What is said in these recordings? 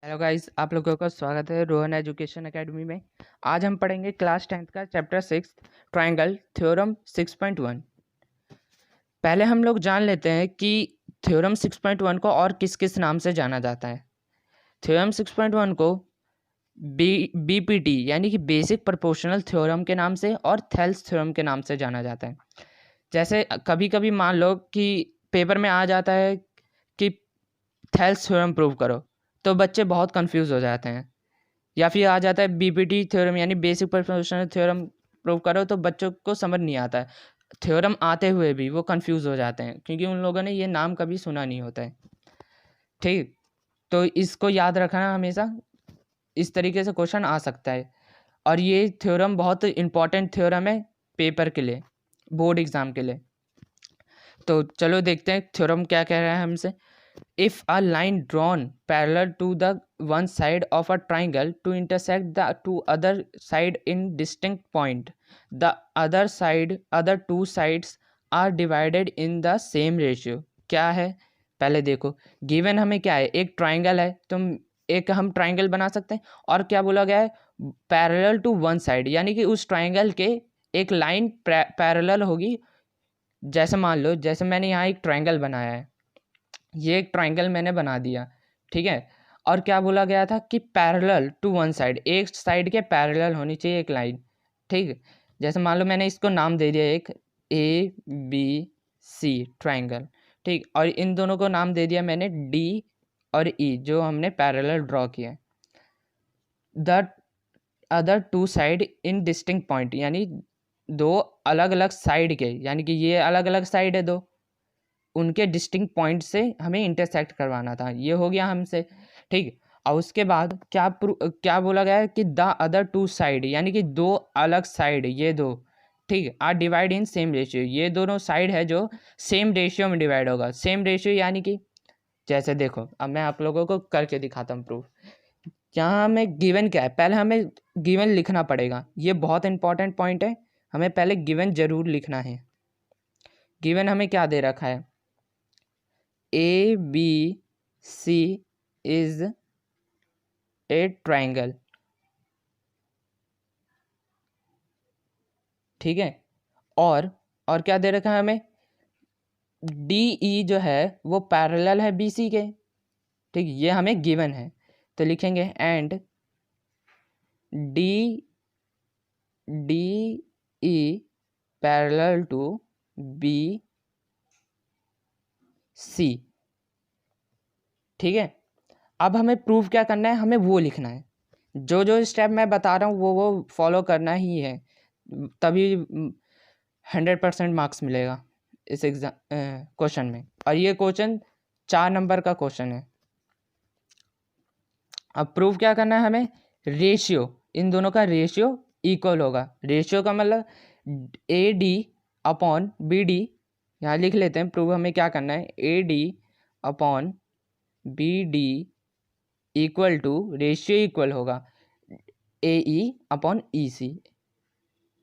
Hello guys, आप लोगों का स्वागत है रोहन एजुकेशन एकेडमी में। आज हम पढ़ेंगे क्लास 10th का चैप्टर 6 ट्रायंगल थ्योरम 6.1। पहले हम लोग जान लेते हैं कि थ्योरम 6.1 को और किस किस नाम से जाना जाता है। थ्योरम 6.1 को बीपीटी यानी कि बेसिक प्रोपोर्शनल थ्योरम के नाम से और थेल्स थ्योरम के नाम से जाना जाता है। जैसे कभी कभी मान लो कि पेपर में आ जाता है कि थेल्स थ्योरम प्रूव करो, तो बच्चे बहुत कंफ्यूज हो जाते हैं। या फिर आ जाता है बीपीटी थ्योरम यानी बेसिक प्रोपोर्शनल थ्योरम प्रूव करो, तो बच्चों को समझ नहीं आता है। थ्योरम आते हुए भी वो कंफ्यूज हो जाते हैं क्योंकि उन लोगों ने ये नाम कभी सुना नहीं होता है। ठीक, तो इसको याद रखना हमेशा। इस तरीके से क्वेश्चन आ सकता है और ये थ्योरम बहुत इंपॉर्टेंट थ्योरम है पेपर के लिए, बोर्ड एग्जाम के लिए। तो चलो देखते हैं थ्योरम क्या कह रहा है हमसे। If a line drawn parallel to the one side of a triangle to intersect the two other side in distinct point, the other two sides are divided in the same ratio। क्या है पहले देखो। Given हमें क्या है, एक triangle है, तो एक हम ट्राइंगल बना सकते हैं। और क्या बोला गया है, पैरेलल टू वन साइड यानी कि उस ट्राइंगल के एक लाइन पैरेलल होगी। जैसे मान लो, जैसे मैंने यहाँ एक ट्राइंगल बनाया है, ये एक ट्राइंगल मैंने बना दिया, ठीक है। और क्या बोला गया था कि पैरेलल टू वन साइड, एक साइड के पैरेलल होनी चाहिए एक लाइन, ठीक। जैसे मान लो मैंने इसको नाम दे दिया एक ABC ट्राइंगल, ठीक। और इन दोनों को नाम दे दिया मैंने D और E, जो हमने पैरेलल ड्रॉ किया। The other two side in distinct point यानी दो अलग अलग साइड के, यानी कि ये अलग अलग साइड है दो, उनके डिस्टिंक्ट पॉइंट से हमें इंटरसेक्ट करवाना था। ये हो गया हमसे, ठीक। और उसके बाद क्या बोला गया है कि द अदर टू साइड यानी कि दो अलग साइड, ये दो, ठीक, are divide in same ratio. ये दोनों साइड है जो सेम रेशियो में डिवाइड होगा। सेम रेशियो यानी कि जैसे देखो, अब मैं आप लोगों को करके दिखाता हूँ प्रूफ। यहाँ हमें गिवन क्या है, पहले हमें गिवन लिखना पड़ेगा। ये बहुत इंपॉर्टेंट पॉइंट है, हमें पहले गिवन जरूर लिखना है। गिवन हमें क्या दे रखा है, ABC is a triangle, ठीक है। और क्या दे रखा है हमें, DE जो है वो पैरेलल है BC के, ठीक। ये हमें गिवन है, तो लिखेंगे and DE parallel to BC, ठीक है। अब हमें प्रूफ क्या करना है, हमें वो लिखना है। जो जो स्टेप मैं बता रहा हूँ वो फॉलो करना ही है, तभी 100% मार्क्स मिलेगा इस एग्जाम क्वेश्चन में। और ये क्वेश्चन 4 नंबर का क्वेश्चन है। अब प्रूफ क्या करना है हमें, रेशियो, इन दोनों का रेशियो इक्वल होगा। रेशियो का मतलब AD अपॉन BD, यहाँ लिख लेते हैं। प्रूफ हमें क्या करना है, AD upon BD equal to, ratio equal होगा AE upon EC,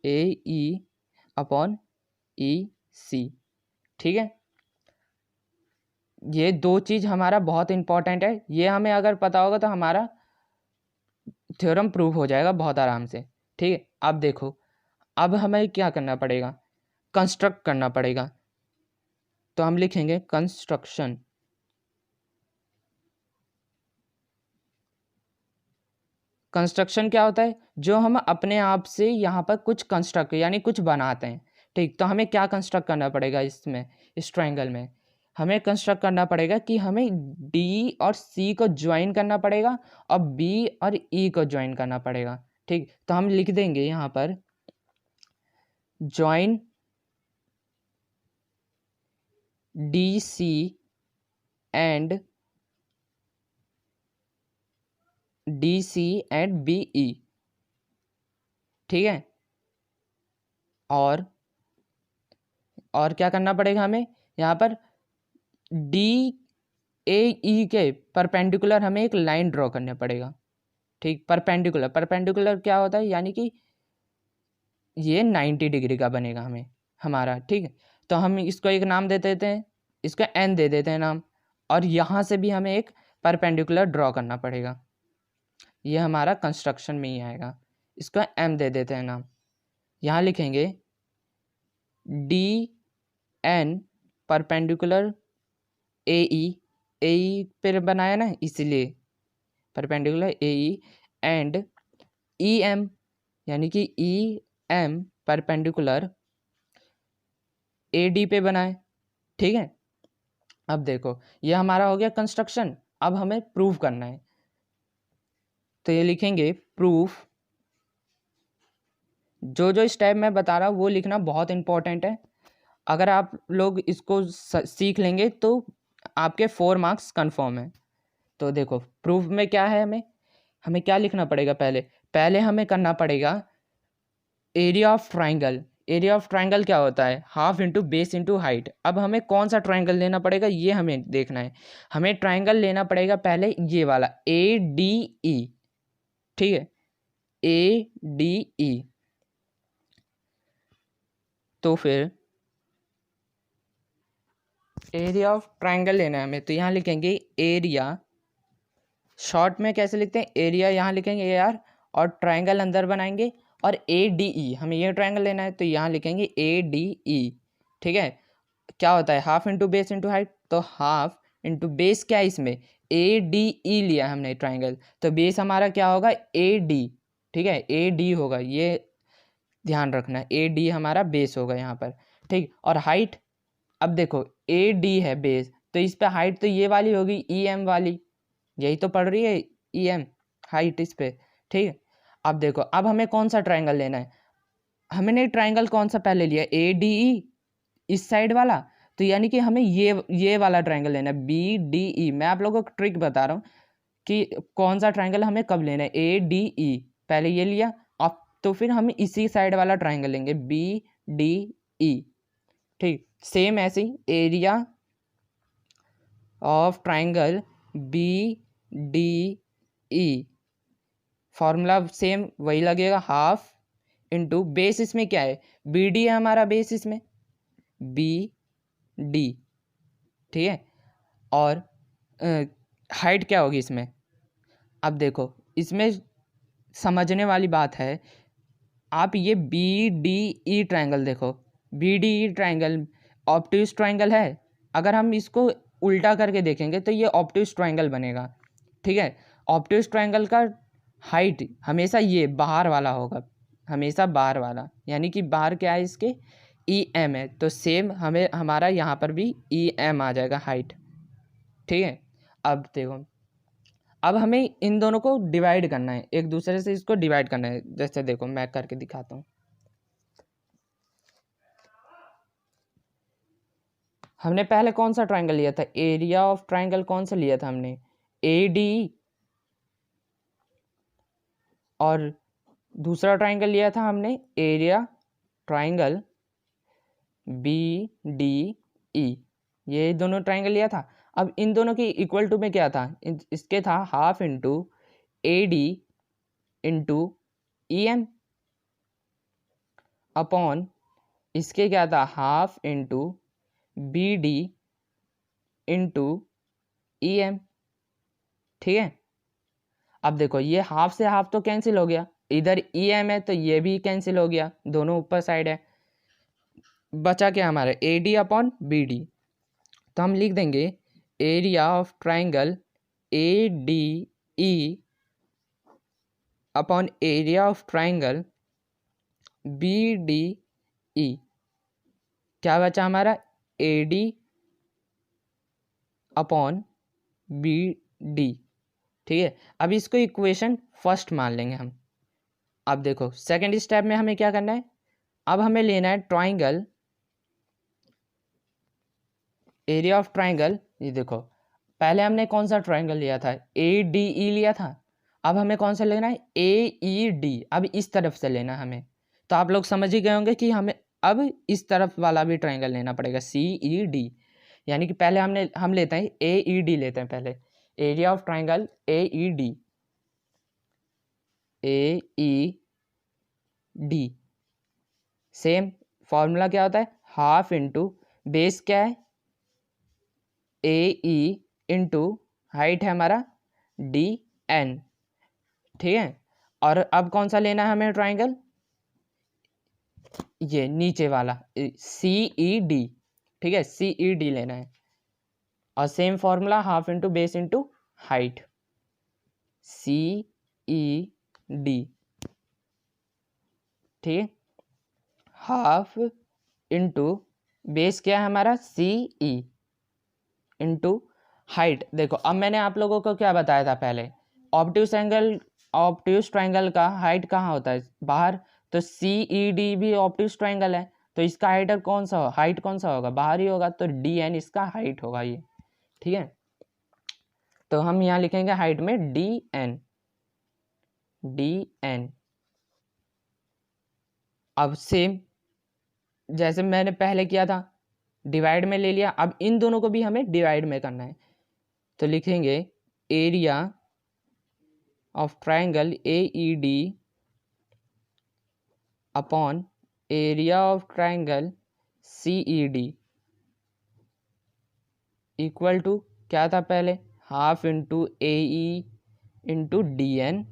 AE upon EC, ठीक है। ये दो चीज़ हमारा बहुत इंपॉर्टेंट है। ये हमें अगर पता होगा तो हमारा थ्योरम प्रूव हो जाएगा बहुत आराम से, ठीक है। अब देखो, अब हमें क्या करना पड़ेगा, कंस्ट्रक्ट करना पड़ेगा। तो हम लिखेंगे कंस्ट्रक्शन। कंस्ट्रक्शन क्या होता है, जो हम अपने आप से यहाँ पर कुछ कंस्ट्रक्ट यानी कुछ बनाते हैं, ठीक। तो हमें क्या कंस्ट्रक्ट करना पड़ेगा इसमें, इस ट्रायंगल में हमें कंस्ट्रक्ट करना पड़ेगा कि हमें D और C को ज्वाइन करना पड़ेगा और B और E को ज्वाइन करना पड़ेगा, ठीक। तो हम लिख देंगे यहाँ पर ज्वाइन DC एंड BE, ठीक है। और क्या करना पड़ेगा हमें, यहाँ पर DAE के परपेंडिकुलर हमें एक लाइन ड्रॉ करना पड़ेगा, ठीक। परपेंडिकुलर क्या होता है, यानी कि ये 90 डिग्री का बनेगा हमें हमारा, ठीक है। तो हम इसको एक नाम दे देते हैं, इसका N दे देते हैं नाम। और यहाँ से भी हमें एक परपेंडिकुलर ड्रॉ करना पड़ेगा, ये हमारा कंस्ट्रक्शन में ही आएगा, इसको m दे देते हैं नाम। यहाँ लिखेंगे D N perpendicular A E पे बनाया ना, इसलिए perpendicular A E and E M, यानी कि E M perpendicular A D पे बनाए। ठीक है, अब देखो ये हमारा हो गया कंस्ट्रक्शन। अब हमें प्रूफ करना है, तो ये लिखेंगे प्रूफ। जो जो स्टेप मैं बता रहा हूँ वो लिखना बहुत इंपॉर्टेंट है। अगर आप लोग इसको सीख लेंगे तो आपके 4 मार्क्स कन्फर्म है। तो देखो प्रूफ में क्या है, हमें क्या लिखना पड़ेगा, पहले हमें करना पड़ेगा area of triangle. Area of triangle क्या होता है, half into base into height. अब हमें कौन सा ट्राइंगल लेना पड़ेगा ये हमें देखना है। हमें ट्राइंगल लेना पड़ेगा पहले ये वाला ए डी ई। ठीक है, ए डी ई। तो फिर एरिया ऑफ ट्राइंगल लेना है हमें, तो यहाँ लिखेंगे एरिया, शॉर्ट में कैसे लिखते हैं, एरिया यहाँ लिखेंगे ए आर, और ट्राइंगल अंदर बनाएंगे, और ए डी ई, हमें ये ट्राइंगल लेना है तो यहाँ लिखेंगे ए डी ई। ठीक है, क्या होता है half into base into height, तो हाफ इंटू बेस क्या है इसमें ए डी ई लिया हमने ट्राइंगल, तो बेस हमारा क्या होगा ए डी। ठीक है, ए डी होगा, ये ध्यान रखना, ए डी हमारा बेस होगा यहाँ पर। ठीक, और हाइट, अब देखो ए डी है बेस, तो इस पे हाइट तो ये वाली होगी ई एम वाली, यही तो पड़ रही है ई एम हाइट इस पे। ठीक है, अब देखो अब हमें कौन सा ट्राइंगल लेना है, हमने ट्राइंगल कौन सा पहले लिया ए डी ई, इस साइड वाला, तो यानी कि हमें ये वाला ट्राइंगल लेना है बी डी ई। मैं आप लोगों को ट्रिक बता रहा हूँ कि कौन सा ट्राइंगल हमें कब लेना है, ए डी ई पहले ये लिया, अब तो फिर हम इसी साइड वाला ट्राइंगल लेंगे बी डी ई। ठीक, सेम ऐसे ही area of triangle B D E, formula same वही लगेगा, हाफ इंटू बेस, इसमें क्या है बी डी है हमारा बेस, इसमें बी डी। ठीक है, और हाइट क्या होगी इसमें, अब देखो इसमें समझने वाली बात है, आप ये बी डी ई ट्राइंगल देखो, B D E triangle obtuse triangle है, अगर हम इसको उल्टा करके देखेंगे तो ये ऑब्ट्यूज ट्राइंगल बनेगा। ठीक है, ऑब्ट्यूज ट्राइंगल का हाइट हमेशा ये बाहर वाला होगा, हमेशा बाहर वाला, यानी कि बाहर क्या है इसके ई एम है, तो सेम हमें हमारा यहाँ पर भी ई एम आ जाएगा हाइट। ठीक है, अब देखो अब हमें इन दोनों को डिवाइड करना है, एक दूसरे से इसको डिवाइड करना है। जैसे देखो मैं करके दिखाता हूँ, हमने पहले कौन सा ट्राइंगल लिया था, एरिया ऑफ ट्राइंगल कौन सा लिया था हमने ए डी, और दूसरा ट्राइंगल लिया था हमने area triangle B D E, ये दोनों ट्राइंगल लिया था। अब इन दोनों की इक्वल टू में क्या था, इसके था half into A D into E M, upon इसके क्या था half into B D into E M. ठीक है, अब देखो ये हाफ से हाफ तो कैंसिल हो गया, इधर ई एम है तो ये भी कैंसिल हो गया, दोनों ऊपर साइड है, बचा क्या हमारा A D upon B D. तो हम लिख देंगे area of triangle A D E upon area of triangle B D E, क्या बचा हमारा A D upon B D. ठीक है, अब इसको इक्वेशन फर्स्ट मान लेंगे हम। अब देखो सेकंड स्टेप में हमें क्या करना है, अब हमें लेना है ट्राइंगल, एरिया ऑफ ट्राइंगल, ये देखो पहले हमने कौन सा ट्राइंगल लिया था ए डी ई लिया था, अब हमें कौन सा लेना है ए ई डी, अब इस तरफ से लेना हमें। तो आप लोग समझ ही गए होंगे कि हमें अब इस तरफ वाला भी ट्राइंगल लेना पड़ेगा सी ई डी, यानी कि पहले हम लेते हैं ए ई डी लेते हैं पहले, area of triangle A E D, A E D, same formula क्या होता है हाफ इंटू बेस क्या है ए ई इंटू हाइट है हमारा डी एन। ठीक है। और अब कौन सा लेना है हमें ट्राइंगल, ये नीचे वाला CED, ठीक है, CED लेना है। और same formula half into base into height, CED, ठीक है। हाफ इंटू बेस क्या है हमारा CE इंटू हाइट। देखो अब मैंने आप लोगों को क्या बताया था पहले, ऑब्ट्यूज ट्राइंगल का हाइट कहाँ होता है, बाहर। तो CED भी ऑब्ट्यूज ट्राइंगल है, तो इसका हाइट कौन सा होगा, बाहर ही होगा, तो DN इसका हाइट होगा ये, ठीक है। तो हम यहाँ लिखेंगे हाइट में DN। अब सेम जैसे मैंने पहले किया था, डिवाइड में ले लिया, अब इन दोनों को भी हमें डिवाइड में करना है। तो लिखेंगे area of triangle AED upon area of triangle CED equal to क्या था पहले, half into AE into DN,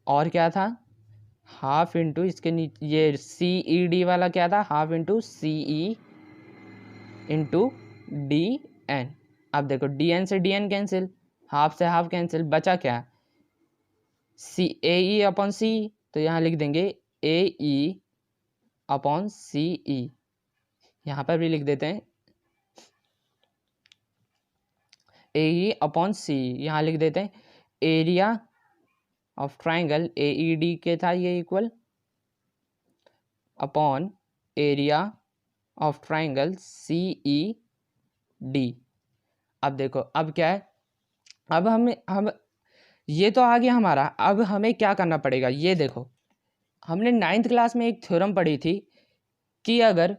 और क्या था हाफ इंटू इसके नीचे ये CED वाला क्या था, half into CE into DN। अब देखो DN से DN कैंसिल, हाफ से हाफ कैंसिल, बचा क्या AE अपॉन CE, तो यहाँ लिख देंगे AE अपॉन CE, यहाँ पर भी लिख देते हैं AE अपॉन CE, यहाँ लिख देते हैं एरिया ऑफ ट्राइंगल AED के था ये equal upon area of triangle CED। अब देखो अब क्या है, अब हम ये तो आ गया हमारा, अब हमें क्या करना पड़ेगा, ये देखो हमने 9th क्लास में एक थ्योरम पढ़ी थी कि अगर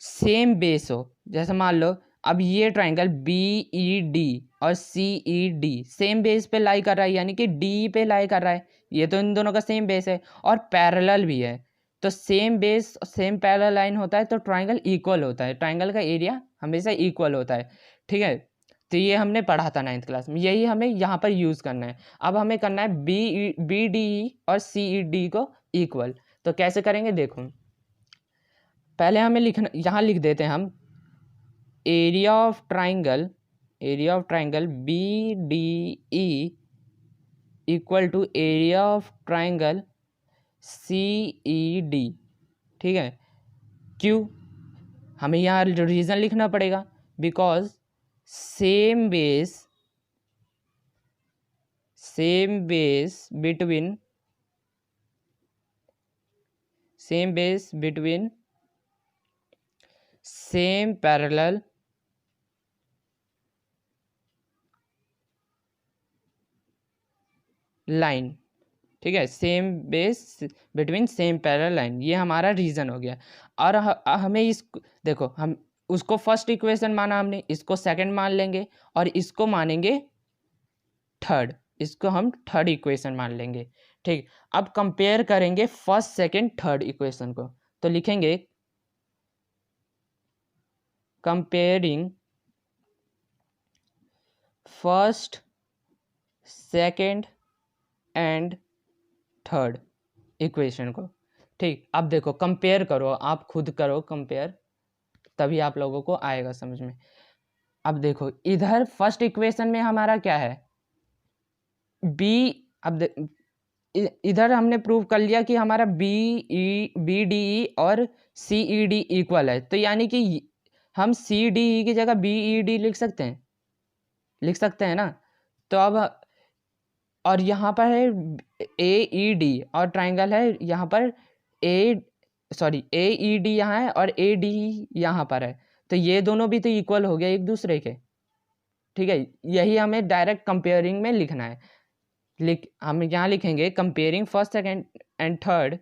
सेम बेस हो, जैसे मान लो अब ये ट्राइंगल BED और CED सेम बेस पे लाई कर रहा है, यानी कि D पे लाई कर रहा है, ये तो इन दोनों का सेम बेस है और पैरेलल भी है। तो same base same parallel line होता है तो ट्राइंगल इक्वल होता है, ट्राइंगल का एरिया हमेशा इक्वल होता है, ठीक है। तो ये हमने पढ़ा था 9th क्लास में, यही हमें यहाँ पर यूज़ करना है। अब हमें करना है BDE और CED को इक्वल, तो कैसे करेंगे देखो, पहले हमें लिखना, यहाँ लिख देते हैं हम area of triangle BDE equal to area of triangle CED, ठीक है। क्यों, हमें यहाँ रीज़न लिखना पड़ेगा, because same base between same parallel line, ठीक है, same base between same parallel line, ये हमारा रीज़न हो गया। और हमें इस देखो हम उसको फर्स्ट इक्वेशन माना हमने, इसको सेकंड मान लेंगे और इसको मानेंगे थर्ड, इसको हम थर्ड इक्वेशन मान लेंगे, ठीक। अब कंपेयर करेंगे फर्स्ट सेकंड थर्ड इक्वेशन को, तो लिखेंगे comparing first second and third equation को, ठीक। अब देखो कंपेयर करो, आप खुद करो कंपेयर, तभी आप लोगों को आएगा समझ में। अब देखो इधर फर्स्ट इक्वेशन में हमारा क्या है अब इधर हमने प्रूव कर लिया कि हमारा BDE और CED इक्वल है, तो यानी कि हम CDE की जगह BED लिख सकते हैं ना। तो अब और यहाँ पर है AED और ट्राइंगल है यहाँ पर AED यहाँ है और ADE यहाँ पर है, तो ये दोनों भी तो इक्वल हो गए एक दूसरे के, ठीक है। यही हमें डायरेक्ट कंपेयरिंग में लिखना है, हम यहाँ लिखेंगे comparing first second and third,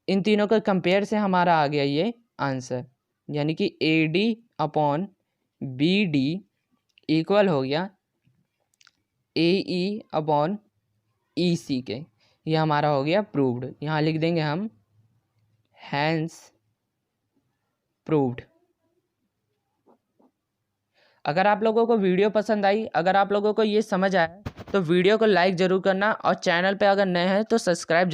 इन तीनों का कंपेयर से हमारा आ गया ये आंसर, यानी कि AD अपॉन BD इक्वल हो गया AE अपॉन EC के, ये हमारा हो गया प्रूव्ड। यहाँ लिख देंगे हम हैंस प्रूव्ड। अगर आप लोगों को वीडियो पसंद आई, अगर आप लोगों को ये समझ आया तो वीडियो को लाइक ज़रूर करना और चैनल पे अगर नए हैं तो सब्सक्राइब